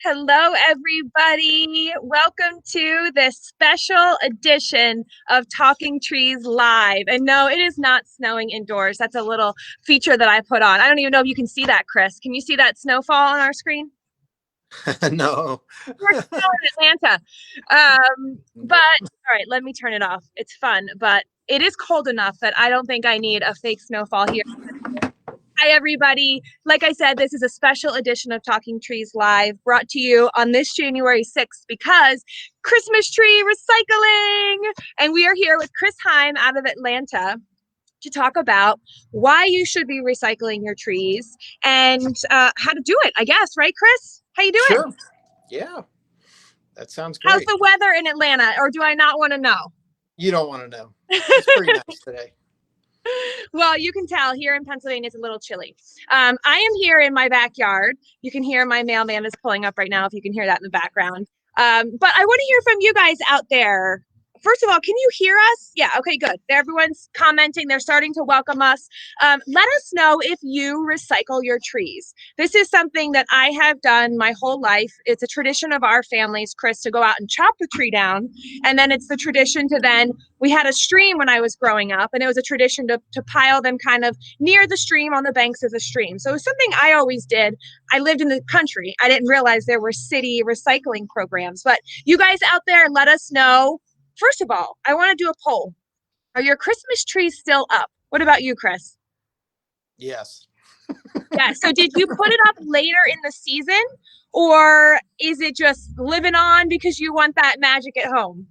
Hello, everybody. Welcome to this special edition of Talking Trees Live. And no, it is not snowing indoors. That's a little feature that I put on. I don't even know if you can see that, Chris. Can you see that snowfall on our screen? No. We're still in Atlanta. But all right, let me turn it off. It's fun, but it is cold enough that I don't think I need a fake snowfall here. Hi, everybody. Like I said, this is a special edition of Talking Trees Live brought to you on this January 6th because Christmas tree recycling. And we are here with Chris Heim out of Atlanta to talk about why you should be recycling your trees and how to do it, I guess. Right, Chris? How you doing? Sure. Yeah, that sounds How's great. the weather in Atlanta? Or do I not want to know? You don't want to know. It's pretty nice today. Well, you can tell here in Pennsylvania it's a little chilly. I am here in my backyard. You can hear my mailman is pulling up right now if you can hear that in the background. But I want to hear from you guys out there. First of all, can you hear us? Yeah, okay, good. Everyone's commenting. They're starting to welcome us. Let us know if you recycle your trees. This is something that I have done my whole life. It's a tradition of our families, Chris, to go out and chop the tree down. And then it's the tradition to then we had a stream when I was growing up, and it was a tradition to pile them kind of near the stream on the banks of the stream. So it was something I always did. I lived in the country. I didn't realize there were city recycling programs. But you guys out there, let us know. First of all, I want to do a poll. Are your Christmas trees still up? What about you, Chris? Yes. Yeah. So did you put it up later in the season, or is it just living on because you want that magic at home?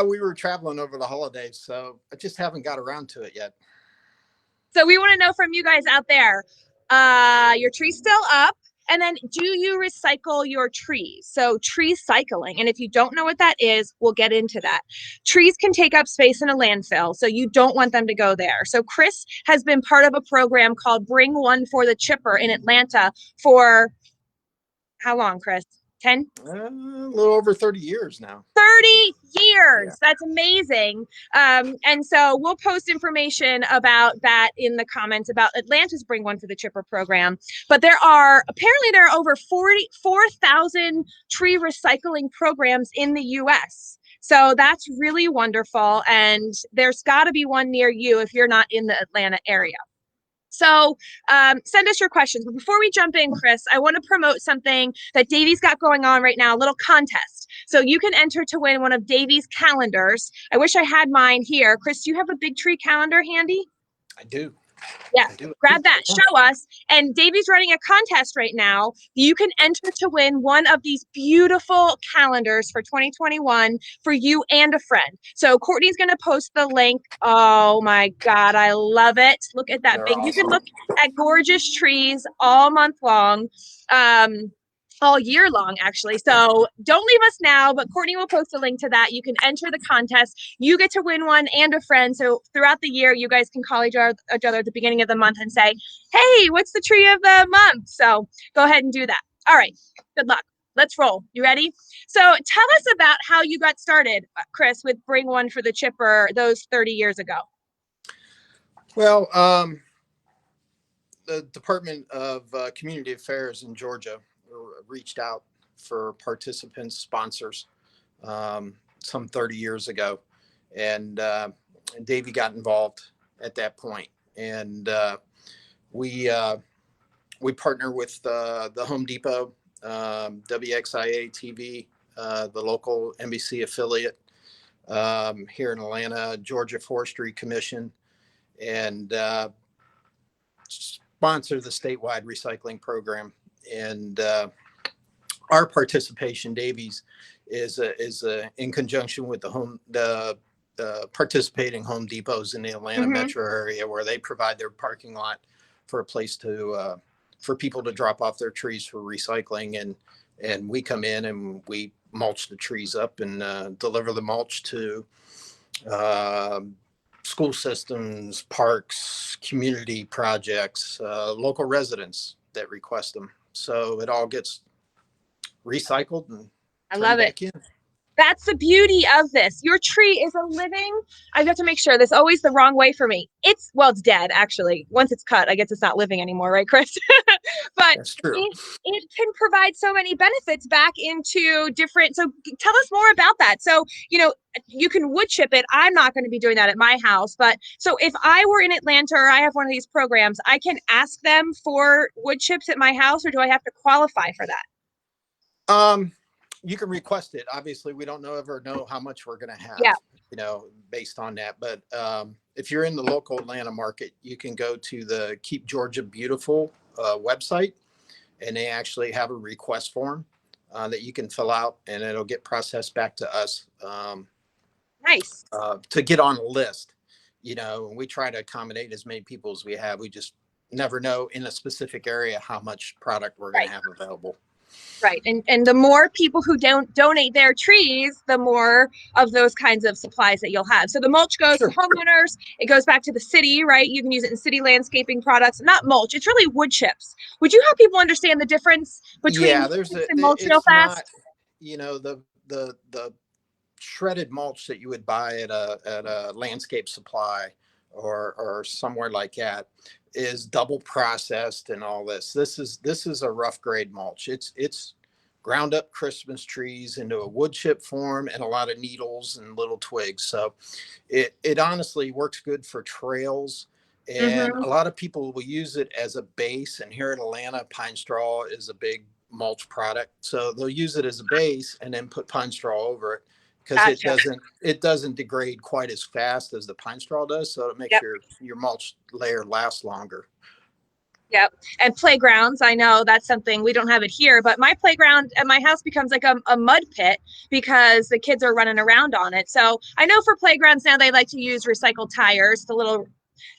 We were traveling over the holidays, so I just haven't got around to it yet. So we want to know from you guys out there, your tree's still up? And then do you recycle your trees? So tree cycling. And if you don't know what that is, we'll get into that. Trees can take up space in a landfill, so you don't want them to go there. So Chris has been part of a program called Bring One for the Chipper in Atlanta for how long, Chris? 10? A little over 30 years now. 30 years. Yeah. That's amazing. And so we'll post information about that in the comments about Atlanta's Bring One for the Chipper program. But there are over 44,000 tree recycling programs in the US. So that's really wonderful. And there's got to be one near you if you're not in the Atlanta area. So send us your questions. But before we jump in, Chris, I want to promote something that Davey's got going on right now, a little contest. So you can enter to win one of Davey's calendars. I wish I had mine here. Chris, do you have a big tree calendar handy? I do. Yeah, I do. grab that, show us. And Davey's running a contest right now. You can enter to win one of these beautiful calendars for 2021 for you and a friend. So Courtney's going to post the link. Oh my God, I love it. Look at that They're big. You can awesome. look at gorgeous trees all month long. All year long, actually. So don't leave us now, but Courtney will post a link to that. You can enter the contest. You get to win one and a friend. So throughout the year, you guys can call each other at the beginning of the month and say, hey, what's the tree of the month? So go ahead and do that. All right. Good luck. Let's roll. You ready? So tell us about how you got started, Chris, with Bring One for the Chipper those 30 years ago. Well, the Department of Community Affairs in Georgia reached out for participants, sponsors, some 30 years ago. And Davey got involved at that point. And we partner with the Home Depot, WXIA TV, the local NBC affiliate here in Atlanta, Georgia Forestry Commission, and sponsor the statewide recycling program. And our participation, Davey's, is in conjunction with the participating Home Depots in the Atlanta metro area, where they provide their parking lot for a place to for people to drop off their trees for recycling, and we come in and we mulch the trees up and deliver the mulch to school systems, parks, community projects, local residents that request them. So it all gets recycled and I love it. back in. That's the beauty of this. Your tree is a living. I have to make sure this always the wrong way for me. It's dead actually. Once it's cut, I guess it's not living anymore, right, Chris? But That's true. it can provide so many benefits back into different. So tell us more about that. So, you can wood chip it. I'm not going to be doing that at my house. But so if I were in Atlanta or I have one of these programs, I can ask them for wood chips at my house, or do I have to qualify for that? You can request it. Obviously, we don't ever know how much we're going to Yeah. have, based on that. But if you're in the local Atlanta market, you can go to the Keep Georgia Beautiful website, and they actually have a request form that you can fill out, and it'll get processed back to us Nice. to get on a list. We try to accommodate as many people as we have. We just never know in a specific area how much product we're going Right. to have available. Right. And the more people who don't donate their trees, the more of those kinds of supplies that you'll have. So the mulch goes to Sure. homeowners. It goes back to the city, right? You can use it in city landscaping products, not mulch. It's really wood chips. Would you help people understand the difference between Yeah, wood chips and mulch real it's not, fast? the shredded mulch that you would buy at a landscape supply or somewhere like that is double processed and all this. This is a rough grade mulch. It's ground up Christmas trees into a wood chip form and a lot of needles and little twigs. So it honestly works good for trails. And Mm-hmm. a lot of people will use it as a base. And here in Atlanta, pine straw is a big mulch product. So they'll use it as a base and then put pine straw over it because it Gotcha. doesn't degrade quite as fast as the pine straw does. So it makes Yep. your mulch layer last longer. Yep. And playgrounds, I know that's something we don't have it here, but my playground at my house becomes like a mud pit because the kids are running around on it. So I know for playgrounds now they like to use recycled tires, a little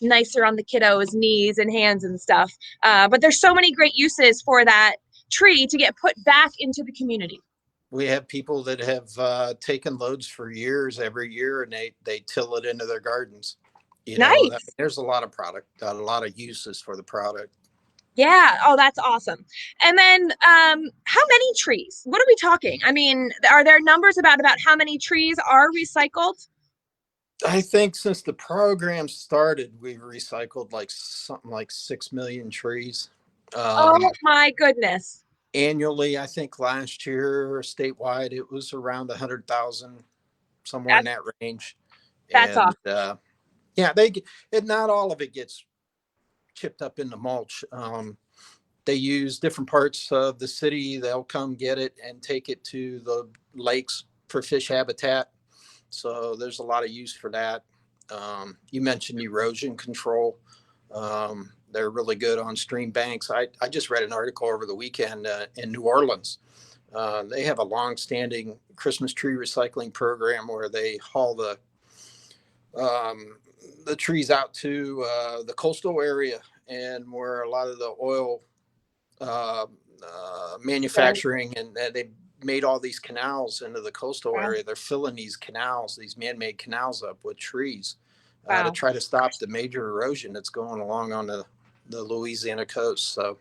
nicer on the kiddos' knees and hands and stuff. But there's so many great uses for that tree to get put back into the community. We have people that have taken loads for years, every year, and they till it into their gardens. Nice. There's a lot of product, a lot of uses for the product. Yeah. Oh, that's awesome. And then, how many trees? What are we talking? I mean, are there numbers about how many trees are recycled? I think since the program started, we've recycled like something like 6 million trees. Oh Um, my goodness. Annually, I think last year statewide it was around 100,000, somewhere in That's that range. that's And awesome. yeah, not all of it gets chipped up into mulch. They use different parts of the city. They'll come get it and take it to the lakes for fish habitat. So there's a lot of use for that. You mentioned erosion control. They're really good on stream banks. I just read an article over the weekend in New Orleans. They have a long-standing Christmas tree recycling program where they haul the trees out to the coastal area and where a lot of the oil uh, Right. manufacturing and they made all these canals into the coastal Wow. area. They're filling these canals, these man-made canals up with trees to Wow. try to stop the major erosion that's going along on the Louisiana coast. So there's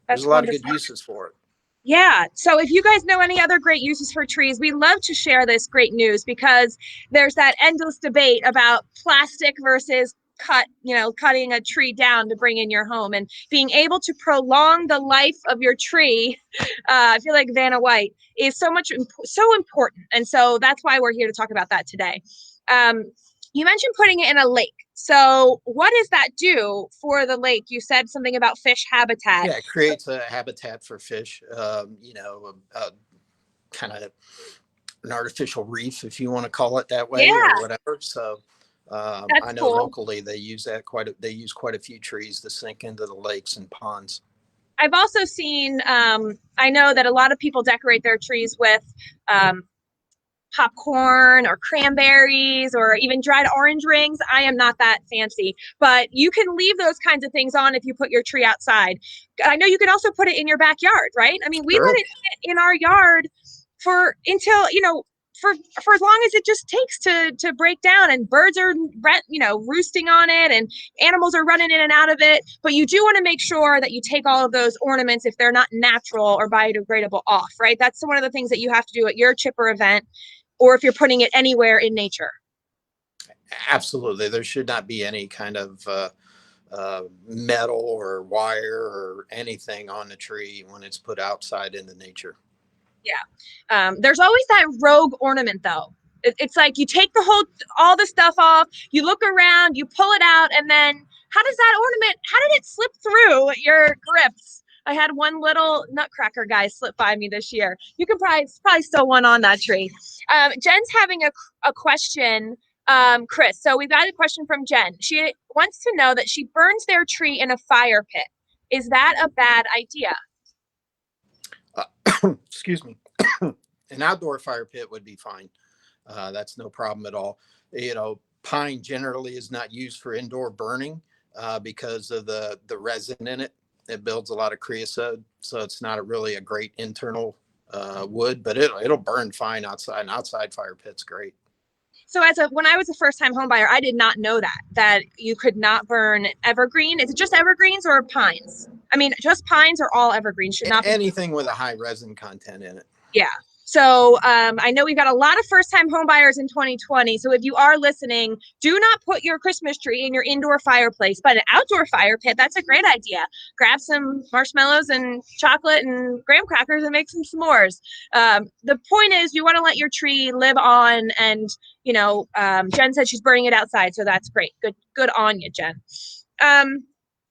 That's a lot of good wonderful. uses for it. Yeah. So if you guys know any other great uses for trees, we love to share this great news because there's that endless debate about plastic versus cutting a tree down to bring in your home and being able to prolong the life of your tree. I feel like Vanna White is so important. And so that's why we're here to talk about that today. Um, you mentioned putting it in a lake. So what does that do for the lake? You said something about fish habitat. Yeah, it creates a habitat for fish. Kind of an artificial reef, if you want to call it that way, or Yeah, whatever. So I that's know cool. locally they use that they use quite a few trees to sink into the lakes and ponds. I've also seen, I know that a lot of people decorate their trees with um, popcorn or cranberries or even dried orange rings. I am not that fancy, but you can leave those kinds of things on if you put your tree outside. I know you can also put it in your backyard, right? I mean, we let Sure. it sit in our yard for until, for as long as it just takes to break down, and birds are roosting on it and animals are running in and out of it. But you do want to make sure that you take all of those ornaments, if they're not natural or biodegradable, off, right? That's one of the things that you have to do at your chipper event, or if you're putting it anywhere in nature. Absolutely. There should not be any kind of metal or wire or anything on the tree when it's put outside into nature. Yeah. There's always that rogue ornament though. It's like you take all the stuff off, you look around, you pull it out, and then how did it slip through your grips? I had one little nutcracker guy slip by me this year. You can probably still one on that tree. Jen's having a question, Chris. So we've got a question from Jen. She wants to know that she burns their tree in a fire pit. Is that a bad idea? Excuse me. An outdoor fire pit would be fine. That's no problem at all. Pine generally is not used for indoor burning because of the resin in it. It builds a lot of creosote, so it's not really a great internal wood, but it'll burn fine outside. An outside fire pit's great. So when I was a first-time home buyer, I did not know that you could not burn evergreen. Is it just evergreens or pines? I mean, just pines or all evergreens should not be anything with a high resin content in it. Yeah. So I know we've got a lot of first-time home buyers in 2020. So if you are listening, do not put your Christmas tree in your indoor fireplace, but an outdoor fire pit, that's a great idea. Grab some marshmallows and chocolate and graham crackers and make some s'mores. The point is you want to let your tree live on, and Jen said she's burning it outside, so that's great. Good on you, Jen.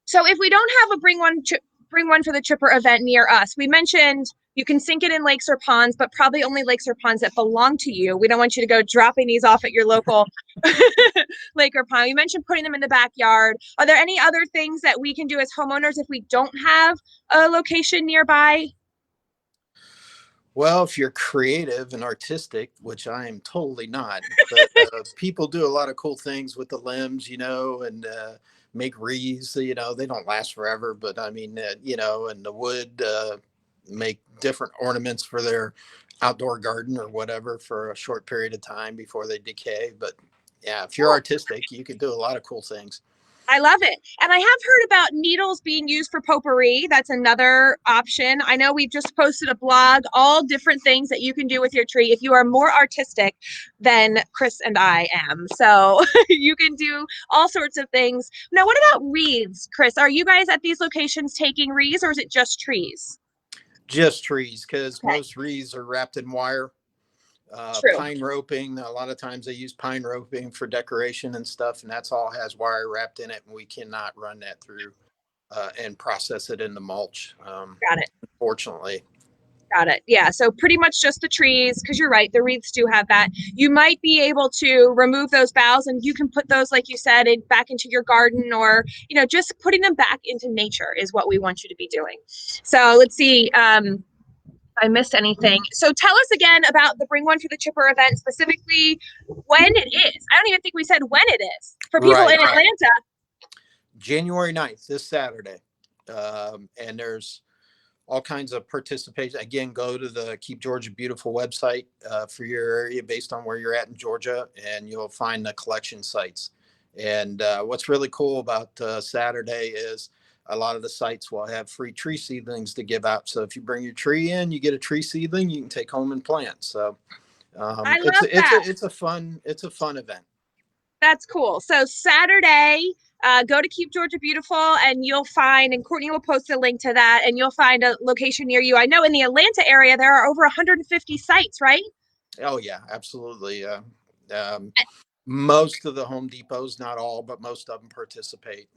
So if we don't have a bring one for the chipper event near us, we mentioned you can sink it in lakes or ponds, but probably only lakes or ponds that belong to you. We don't want you to go dropping these off at your local lake or pond. You mentioned putting them in the backyard. Are there any other things that we can do as homeowners if we don't have a location nearby? Well, if you're creative and artistic, which I am totally not, but people do a lot of cool things with the limbs, and make wreaths. They don't last forever, but I mean, and the wood, make different ornaments for their outdoor garden or whatever for a short period of time before they decay. But yeah, if you're artistic, you could do a lot of cool things. I love it. And I have heard about needles being used for potpourri. That's another option. I know we've just posted a blog, all different things that you can do with your tree if you are more artistic than Chris and I am. So you can do all sorts of things. Now, what about wreaths, Chris? Are you guys at these locations taking wreaths, or is it just trees? Just trees, because Okay. most wreaths are wrapped in wire. True. Pine roping, a lot of times they use pine roping for decoration and stuff, and that's all has wire wrapped in it, and we cannot run that through and process it in the mulch. Got it. Unfortunately. Got it. Yeah. So pretty much just the trees, because you're right, the wreaths do have that. You might be able to remove those boughs, and you can put those, like you said, back into your garden, or just putting them back into nature is what we want you to be doing. So let's see. If I missed anything. So tell us again about the Bring One for the Chipper event, specifically when it is. I don't even think we said when it is for people in Atlanta. January 9th, this Saturday. And there's all kinds of participation. Again, go to the Keep Georgia Beautiful website for your area based on where you're at in Georgia, and you'll find the collection sites. And what's really cool about Saturday is a lot of the sites will have free tree seedlings to give out. So if you bring your tree in, you get a tree seedling you can take home and plant. So I love that. It's a fun event. That's cool. So Saturday, go to Keep Georgia Beautiful, and you'll find, and Courtney will post a link to that, and you'll find a location near you. I know in the Atlanta area, there are over 150 sites, right? Oh yeah, absolutely. Most of the Home Depots, not all, but most of them participate.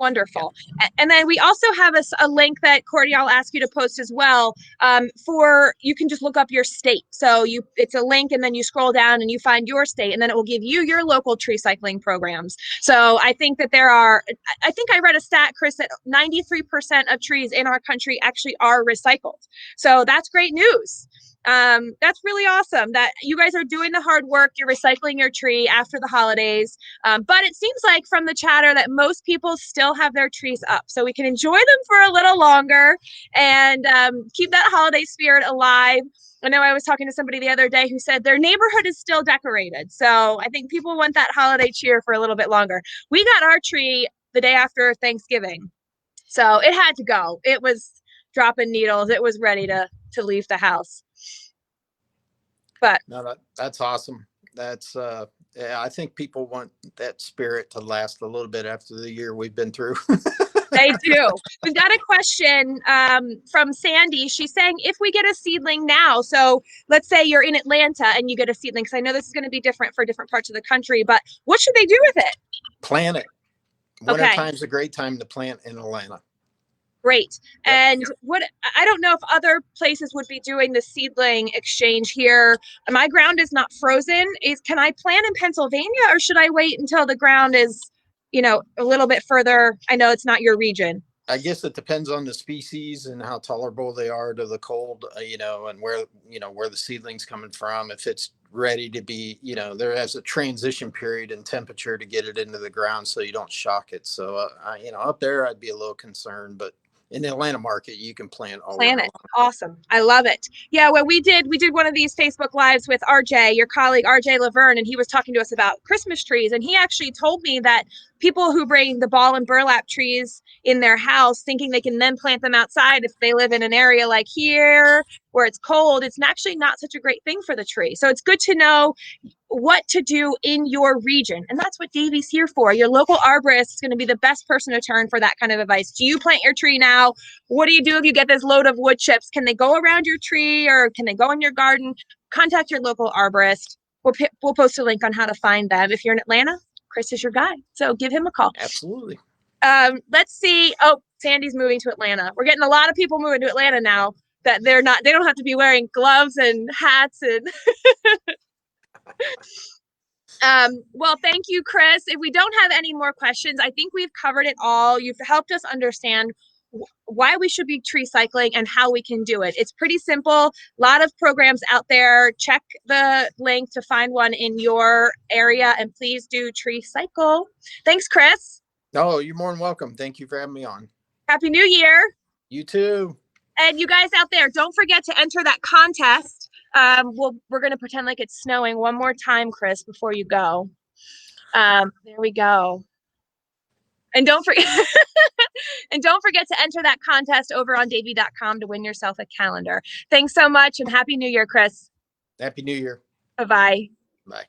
Wonderful. Yeah. And then we also have a link that Courtney, I'll ask you to post as well, for, you can just look up your state. So it's a link, and then you scroll down and you find your state, and then it will give you your local tree cycling programs. So I think that I think I read a stat, Chris, that 93% of trees in our country actually are recycled. So that's great news. That's really awesome that you guys are doing the hard work. You're recycling your tree after the holidays. But it seems like from the chatter that most people still have their trees up, so we can enjoy them for a little longer and keep that holiday spirit alive. I know I was talking to somebody the other day who said their neighborhood is still decorated. So I think people want that holiday cheer for a little bit longer. We got our tree the day after Thanksgiving, so it had to go. It was dropping needles. It was ready to leave the house. But no, that's awesome. That's yeah, I think people want that spirit to last a little bit after the year we've been through. They do. We've got a question from Sandy. She's saying if we get a seedling now, so let's say you're in Atlanta and you get a seedling, because I know this is going to be different for different parts of the country, but what should they do with it? Plant it. Winter Okay, time's a great time to plant in Atlanta. great. Yep. And what I don't know if other places would be doing the seedling exchange here. My ground is not frozen. Can I plant in Pennsylvania, or should I wait until the ground is, a little bit further? I know it's not your region. I guess it depends on the species and how tolerable they are to the cold, and where the seedling's coming from. If it's ready to be, there has a transition period in temperature to get it into the ground so you don't shock it. So, up there, I'd be a little concerned, but in the Atlanta market, you can plant all winter Planet. long. Awesome. I love it. Yeah, when we did one of these Facebook lives with RJ, your colleague RJ Laverne, and he was talking to us about Christmas trees. And he actually told me that people who bring the ball and burlap trees in their house thinking they can then plant them outside, if they live in an area like here where it's cold, it's actually not such a great thing for the tree. So it's good to know what to do in your region. And that's what Davey's here for. Your local arborist is going to be the best person to turn for that kind of advice. Do you plant your tree now? What do you do if you get this load of wood chips? Can they go around your tree, or can they go in your garden? Contact your local arborist. We'll post a link on how to find them. If you're in Atlanta, Chris is your guy. So give him a call. Absolutely. Let's see. Oh, Sandy's moving to Atlanta. We're getting a lot of people moving to Atlanta now that they don't have to be wearing gloves and hats and well, thank you, Chris. If we don't have any more questions, I think we've covered it all. You've helped us understand why we should be tree cycling and how we can do it. It's pretty simple. A lot of programs out there. Check the link to find one in your area, and please do tree cycle. Thanks, Chris. Oh, you're more than welcome. Thank you for having me on. Happy New Year. You too. And you guys out there, don't forget to enter that contest. We're going to pretend like it's snowing one more time, Chris, before you go. There we go. And don't forget and don't forget to enter that contest over on davey.com to win yourself a calendar. Thanks so much, and Happy New Year, Chris. Happy New Year. Bye-bye. Bye.